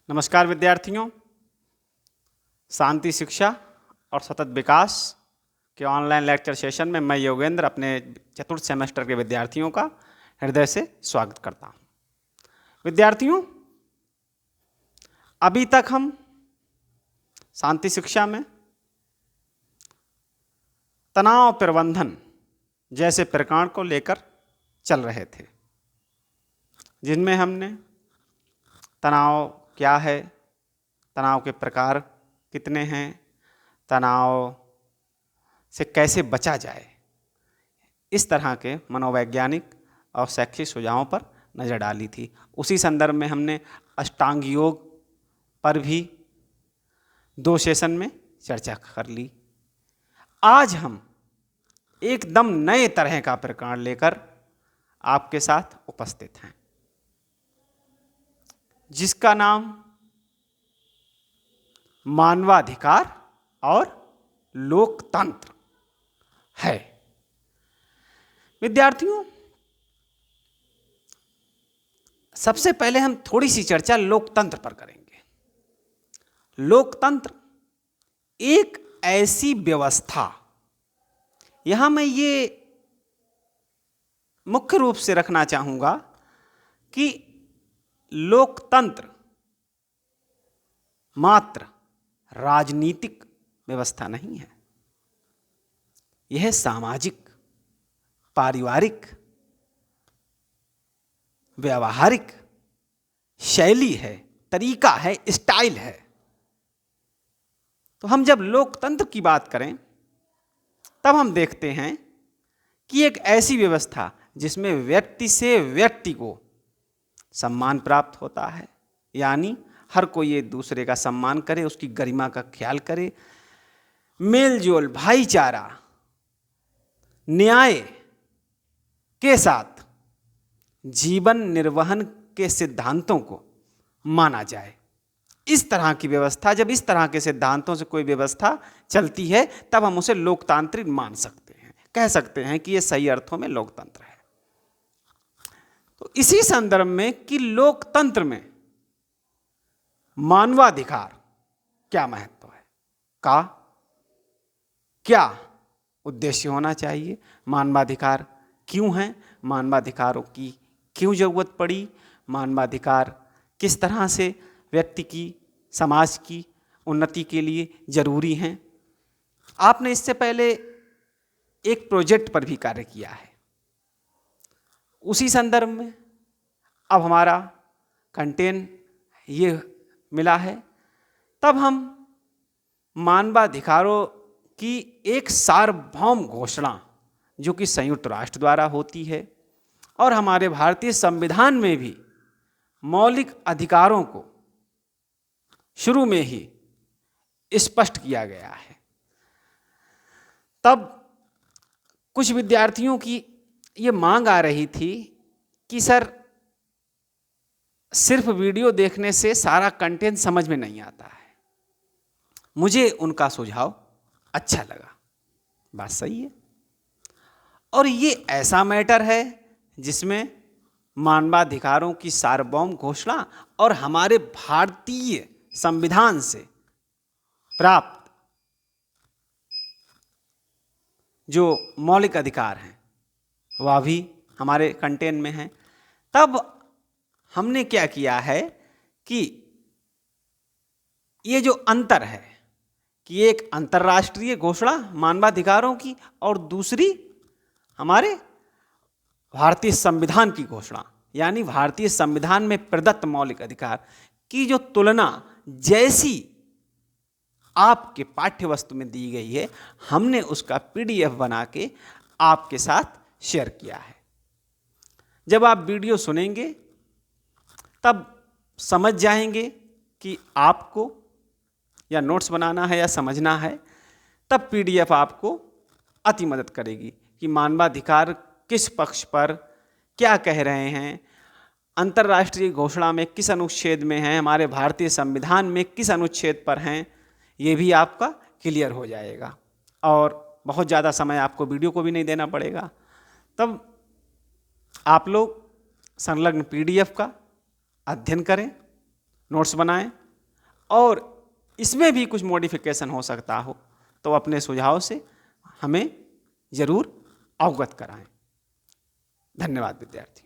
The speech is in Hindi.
नमस्कार विद्यार्थियों। शांति शिक्षा और सतत विकास के ऑनलाइन लेक्चर सेशन में मैं योगेंद्र अपने चतुर्थ सेमेस्टर के विद्यार्थियों का हृदय से स्वागत करता हूं। विद्यार्थियों, अभी तक हम शांति शिक्षा में तनाव प्रबंधन जैसे प्रकरण को लेकर चल रहे थे, जिनमें हमने तनाव क्या है, तनाव के प्रकार कितने हैं, तनाव से कैसे बचा जाए, इस तरह के मनोवैज्ञानिक और शैक्षिक सुझावों पर नज़र डाली थी। उसी संदर्भ में हमने अष्टांग योग पर भी 2 सेशन में चर्चा कर ली। आज हम एकदम नए तरह का प्रकरण लेकर आपके साथ उपस्थित हैं, जिसका नाम मानवाधिकार और लोकतंत्र है। विद्यार्थियों, सबसे पहले हम थोड़ी सी चर्चा लोकतंत्र पर करेंगे। लोकतंत्र एक ऐसी व्यवस्था, यहां मैं ये मुख्य रूप से रखना चाहूंगा कि लोकतंत्र मात्र राजनीतिक व्यवस्था नहीं है, यह सामाजिक, पारिवारिक, व्यावहारिक शैली है, तरीका है, स्टाइल है। तो हम जब लोकतंत्र की बात करें तब हम देखते हैं कि एक ऐसी व्यवस्था जिसमें व्यक्ति से व्यक्ति को सम्मान प्राप्त होता है, यानी हर कोई एक दूसरे का सम्मान करे, उसकी गरिमा का ख्याल करे, मेलजोल, भाईचारा, न्याय के साथ जीवन निर्वहन के सिद्धांतों को माना जाए। इस तरह की व्यवस्था, जब इस तरह के सिद्धांतों से कोई व्यवस्था चलती है तब हम उसे लोकतांत्रिक मान सकते हैं, कह सकते हैं कि यह सही अर्थों में लोकतंत्र है। तो इसी संदर्भ में कि लोकतंत्र में मानवाधिकार क्या महत्व है, का क्या उद्देश्य होना चाहिए, मानवाधिकार क्यों है, मानवाधिकारों की क्यों जरूरत पड़ी, मानवाधिकार किस तरह से व्यक्ति की, समाज की उन्नति के लिए जरूरी हैं। आपने इससे पहले एक प्रोजेक्ट पर भी कार्य किया है। उसी संदर्भ में अब हमारा कंटेंट ये मिला है, तब हम मानवाधिकारों की एक सार्वभौम घोषणा जो कि संयुक्त राष्ट्र द्वारा होती है और हमारे भारतीय संविधान में भी मौलिक अधिकारों को शुरू में ही स्पष्ट किया गया है। तब कुछ विद्यार्थियों की ये मांग आ रही थी कि सर, सिर्फ वीडियो देखने से सारा कंटेंट समझ में नहीं आता है। मुझे उनका सुझाव अच्छा लगा, बात सही है। और ये ऐसा मैटर है जिसमें मानवाधिकारों की सार्वभौम घोषणा और हमारे भारतीय संविधान से प्राप्त जो मौलिक अधिकार हैं वह भी हमारे कंटेंट में हैं। तब हमने क्या किया है कि ये जो अंतर है कि एक अंतर्राष्ट्रीय घोषणा मानवाधिकारों की और दूसरी हमारे भारतीय संविधान की घोषणा, यानी भारतीय संविधान में प्रदत्त मौलिक अधिकार की जो तुलना जैसी आपके पाठ्य वस्तु में दी गई है, हमने उसका पीडीएफ बना के आपके साथ शेयर किया है। जब आप वीडियो सुनेंगे तब समझ जाएंगे कि आपको या नोट्स बनाना है या समझना है, तब पीडीएफ आपको अति मदद करेगी कि मानवाधिकार किस पक्ष पर क्या कह रहे हैं, अंतर्राष्ट्रीय घोषणा में किस अनुच्छेद में हैं, हमारे भारतीय संविधान में किस अनुच्छेद पर हैं, ये भी आपका क्लियर हो जाएगा और बहुत ज़्यादा समय आपको वीडियो को भी नहीं देना पड़ेगा। तब आप लोग संलग्न पीडीएफ का अध्ययन करें नोट्स बनाएं और इसमें भी कुछ मॉडिफिकेशन हो सकता हो तो अपने सुझाव से हमें ज़रूर अवगत कराएं। धन्यवाद विद्यार्थी।